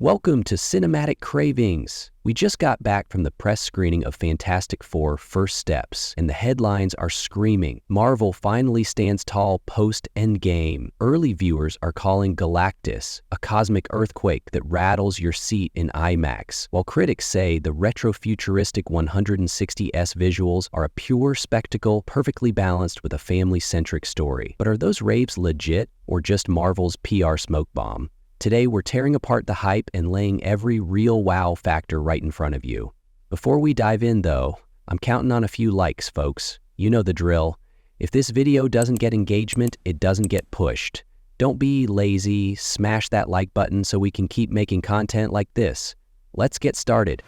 Welcome to Cinematic Cravings. We just got back from the press screening of Fantastic Four: First Steps, and the headlines are screaming. Marvel finally stands tall post-Endgame. Early viewers are calling Galactus a cosmic earthquake that rattles your seat in IMAX, while critics say the retro-futuristic 160s visuals are a pure spectacle, perfectly balanced with a family-centric story. But are those raves legit, or just Marvel's PR smoke bomb? Today, we're tearing apart the hype and laying every real wow factor right in front of you. Before we dive in, though, I'm counting on a few likes, folks. You know the drill. If this video doesn't get engagement, it doesn't get pushed. Don't be lazy, smash that like button so we can keep making content like this. Let's get started.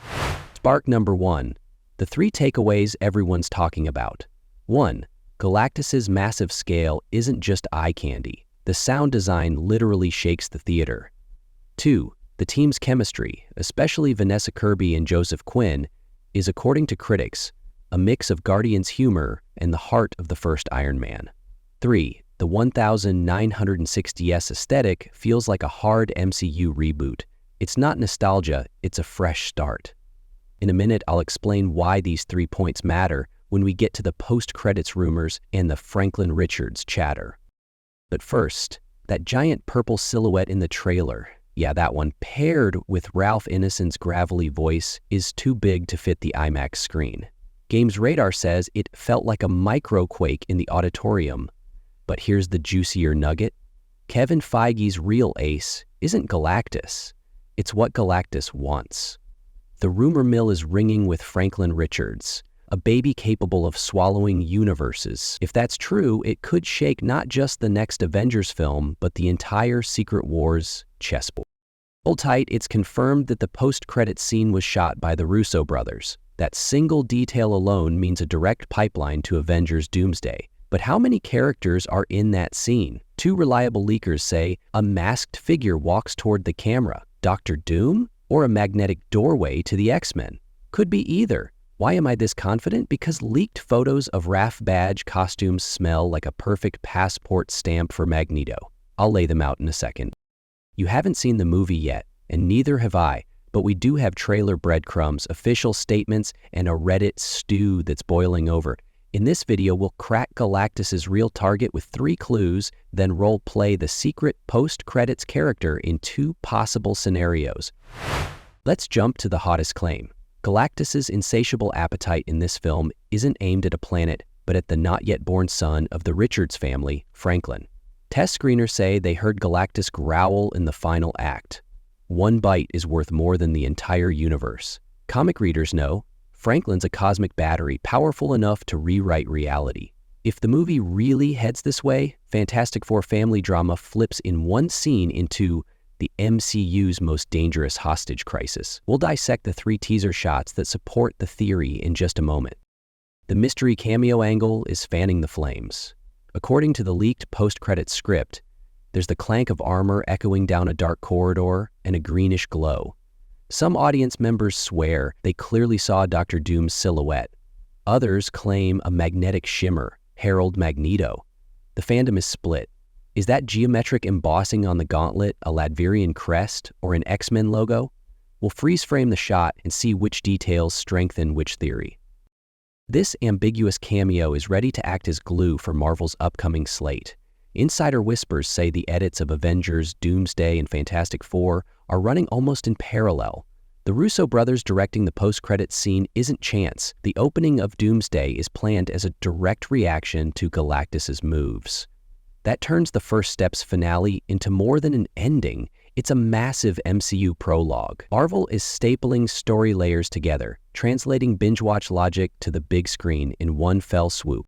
Spark number 1. The 3 takeaways everyone's talking about. 1. Galactus's massive scale isn't just eye candy. The sound design literally shakes the theater. 2. The team's chemistry, especially Vanessa Kirby and Joseph Quinn, is, according to critics, a mix of Guardians humor and the heart of the first Iron Man. 3. The 1960s aesthetic feels like a hard MCU reboot. It's not nostalgia, it's a fresh start. In a minute, I'll explain why these 3 points matter when we get to the post-credits rumors and the Franklin Richards chatter. But first, that giant purple silhouette in the trailer, yeah, that one, paired with Ralph Ineson's gravelly voice, is too big to fit the IMAX screen. Games Radar says it felt like a microquake in the auditorium. But here's the juicier nugget. Kevin Feige's real ace isn't Galactus. It's what Galactus wants. The rumor mill is ringing with Franklin Richards, a baby capable of swallowing universes. If that's true, it could shake not just the next Avengers film, but the entire Secret Wars chessboard. Hold tight, it's confirmed that the post-credits scene was shot by the Russo brothers. That single detail alone means a direct pipeline to Avengers Doomsday. But how many characters are in that scene? 2 reliable leakers say a masked figure walks toward the camera. Dr. Doom? Or a magnetic doorway to the X-Men? Could be either. Why am I this confident? Because leaked photos of RAF badge costumes smell like a perfect passport stamp for Magneto. I'll lay them out in a second. You haven't seen the movie yet, and neither have I, but we do have trailer breadcrumbs, official statements, and a Reddit stew that's boiling over. In this video, we'll crack Galactus's real target with 3 clues, then role-play the secret post-credits character in 2 possible scenarios. Let's jump to the hottest claim. Galactus's insatiable appetite in this film isn't aimed at a planet, but at the not-yet-born son of the Richards family, Franklin. Test screeners say they heard Galactus growl in the final act. 1 bite is worth more than the entire universe. Comic readers know Franklin's a cosmic battery powerful enough to rewrite reality. If the movie really heads this way, Fantastic Four family drama flips in 1 scene into the MCU's most dangerous hostage crisis. We'll dissect the 3 teaser shots that support the theory in just a moment. The mystery cameo angle is fanning the flames. According to the leaked post-credits script, there's the clank of armor echoing down a dark corridor and a greenish glow. Some audience members swear they clearly saw Dr. Doom's silhouette. Others claim a magnetic shimmer herald Magneto. The fandom is split. Is that geometric embossing on the gauntlet a Latvian crest or an X-Men logo? We'll freeze frame the shot and see which details strengthen which theory. This ambiguous cameo is ready to act as glue for Marvel's upcoming slate. Insider whispers say the edits of Avengers, Doomsday, and Fantastic Four are running almost in parallel. The Russo brothers directing the post-credits scene isn't chance. The opening of Doomsday is planned as a direct reaction to Galactus's moves. That turns the First Steps finale into more than an ending. It's a massive MCU prologue. Marvel is stapling story layers together, translating binge-watch logic to the big screen in 1 fell swoop.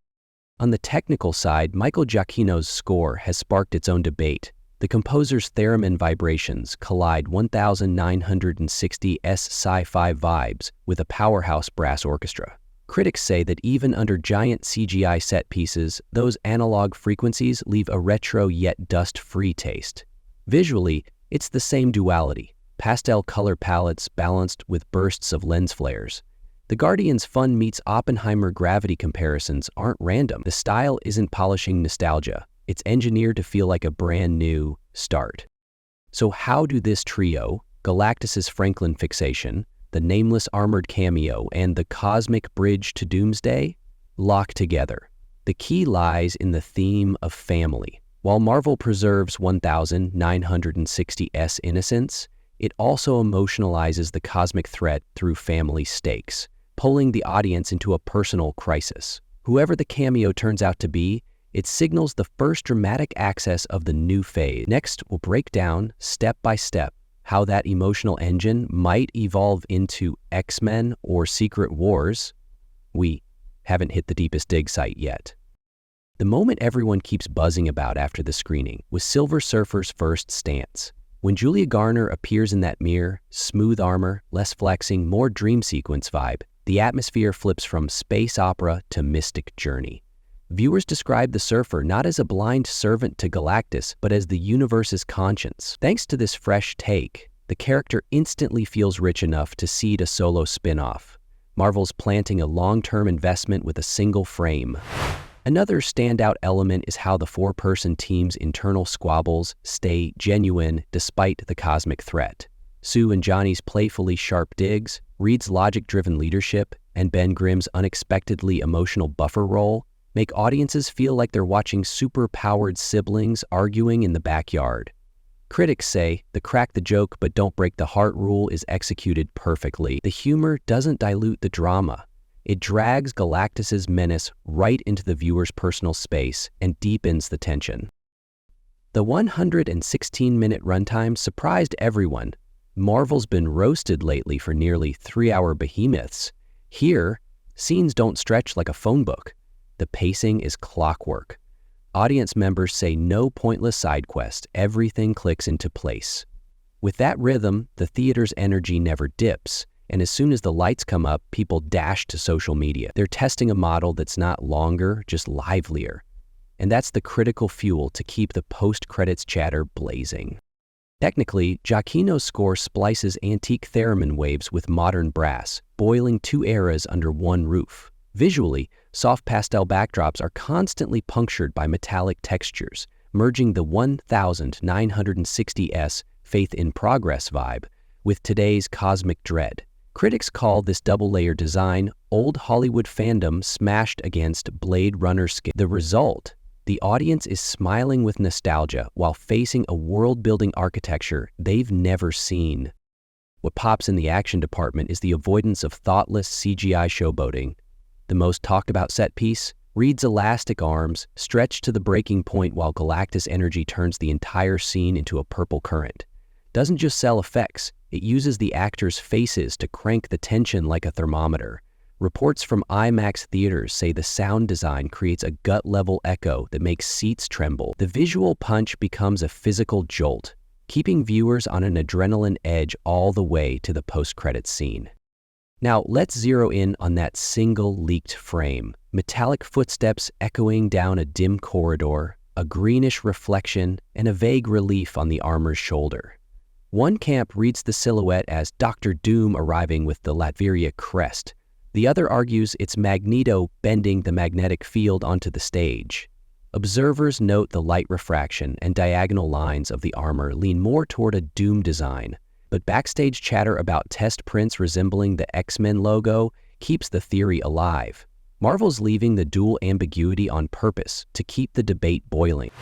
On the technical side, Michael Giacchino's score has sparked its own debate. The composer's theremin vibrations collide 1960s sci-fi vibes with a powerhouse brass orchestra. Critics say that even under giant CGI set pieces, those analog frequencies leave a retro yet dust-free taste. Visually, it's the same duality, pastel color palettes balanced with bursts of lens flares. The Guardians' fun meets Oppenheimer gravity comparisons aren't random. The style isn't polishing nostalgia. It's engineered to feel like a brand new start. So how do this trio, Galactus's Franklin fixation, the nameless armored cameo, and the cosmic bridge to Doomsday lock together. The key lies in the theme of family. While Marvel preserves 1960's innocence, it also emotionalizes the cosmic threat through family stakes, pulling the audience into a personal crisis. Whoever the cameo turns out to be, it signals the first dramatic access of the new phase. Next, we'll break down, step by step, how that emotional engine might evolve into X-Men or Secret Wars. We haven't hit the deepest dig site yet. The moment everyone keeps buzzing about after the screening was Silver Surfer's first stance. When Julia Garner appears in that mirror, smooth armor, less flexing, more dream sequence vibe, the atmosphere flips from space opera to mystic journey. Viewers describe the Surfer not as a blind servant to Galactus, but as the universe's conscience. Thanks to this fresh take, the character instantly feels rich enough to seed a solo spin-off. Marvel's planting a long-term investment with a single frame. Another standout element is how the four-person team's internal squabbles stay genuine despite the cosmic threat. Sue and Johnny's playfully sharp digs, Reed's logic-driven leadership, and Ben Grimm's unexpectedly emotional buffer role make audiences feel like they're watching super-powered siblings arguing in the backyard. Critics say the crack the joke but don't break the heart rule is executed perfectly. The humor doesn't dilute the drama. It drags Galactus's menace right into the viewer's personal space and deepens the tension. The 116-minute runtime surprised everyone. Marvel's been roasted lately for nearly 3-hour behemoths. Here, scenes don't stretch like a phone book. The pacing is clockwork. Audience members say no pointless side quest. Everything clicks into place. With that rhythm, the theater's energy never dips, and as soon as the lights come up, people dash to social media. They're testing a model that's not longer, just livelier. And that's the critical fuel to keep the post-credits chatter blazing. Technically, Giacchino's score splices antique theremin waves with modern brass, boiling two eras under one roof. Visually, soft pastel backdrops are constantly punctured by metallic textures, merging the 1960's Faith in Progress vibe with today's cosmic dread. Critics call this double-layer design old Hollywood fandom smashed against Blade Runner skin. The result? The audience is smiling with nostalgia while facing a world-building architecture they've never seen. What pops in the action department is the avoidance of thoughtless CGI showboating. The most talked about set piece? Reed's elastic arms stretch to the breaking point while Galactus energy turns the entire scene into a purple current. Doesn't just sell effects, it uses the actors' faces to crank the tension like a thermometer. Reports from IMAX theaters say the sound design creates a gut-level echo that makes seats tremble. The visual punch becomes a physical jolt, keeping viewers on an adrenaline edge all the way to the post-credits scene. Now, let's zero in on that single leaked frame. Metallic footsteps echoing down a dim corridor, a greenish reflection, and a vague relief on the armor's shoulder. One camp reads the silhouette as Dr. Doom arriving with the Latveria crest. The other argues it's Magneto bending the magnetic field onto the stage. Observers note the light refraction and diagonal lines of the armor lean more toward a Doom design, but backstage chatter about test prints resembling the X-Men logo keeps the theory alive. Marvel's leaving the dual ambiguity on purpose to keep the debate boiling.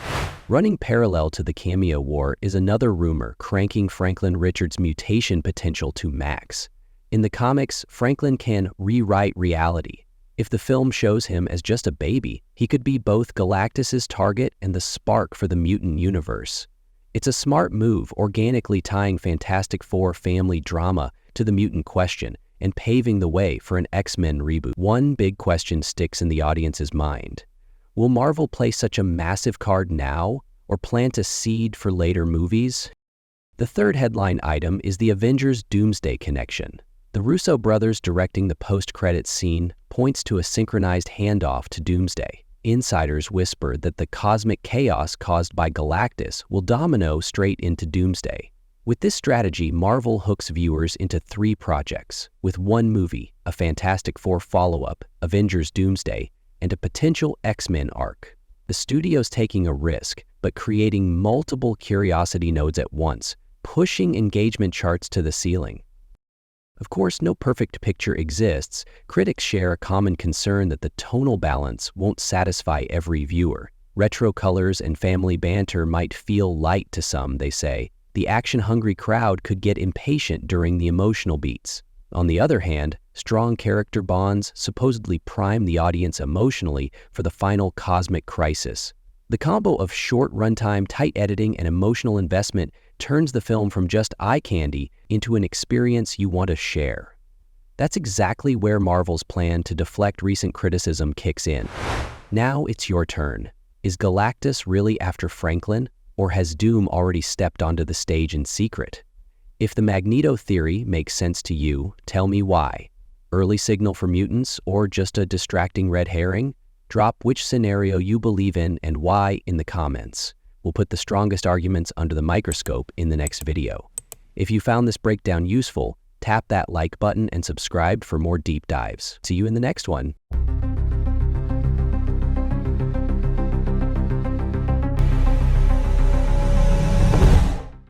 Running parallel to the cameo war is another rumor cranking Franklin Richards' mutation potential to max. In the comics, Franklin can rewrite reality. If the film shows him as just a baby, he could be both Galactus's target and the spark for the mutant universe. It's a smart move, organically tying Fantastic Four family drama to the mutant question and paving the way for an X-Men reboot. One big question sticks in the audience's mind. Will Marvel play such a massive card now, or plant a seed for later movies? The third headline item is the Avengers Doomsday connection. The Russo brothers directing the post-credits scene points to a synchronized handoff to Doomsday. Insiders whisper that the cosmic chaos caused by Galactus will domino straight into Doomsday. With this strategy, Marvel hooks viewers into 3 projects, with one movie, a Fantastic Four follow-up, Avengers Doomsday, and a potential X-Men arc. The studio's taking a risk, but creating multiple curiosity nodes at once, pushing engagement charts to the ceiling. Of course, no perfect picture exists. Critics share a common concern that the tonal balance won't satisfy every viewer. Retro colors and family banter might feel light to some, they say. The action-hungry crowd could get impatient during the emotional beats. On the other hand, strong character bonds supposedly prime the audience emotionally for the final cosmic crisis. The combo of short runtime, tight editing, and emotional investment turns the film from just eye candy into an experience you want to share. That's exactly where Marvel's plan to deflect recent criticism kicks in. Now it's your turn. Is Galactus really after Franklin, or has Doom already stepped onto the stage in secret? If the Magneto theory makes sense to you, tell me why. Early signal for mutants, or just a distracting red herring? Drop which scenario you believe in and why in the comments. We'll put the strongest arguments under the microscope in the next video. If you found this breakdown useful, tap that like button and subscribe for more deep dives. See you in the next one.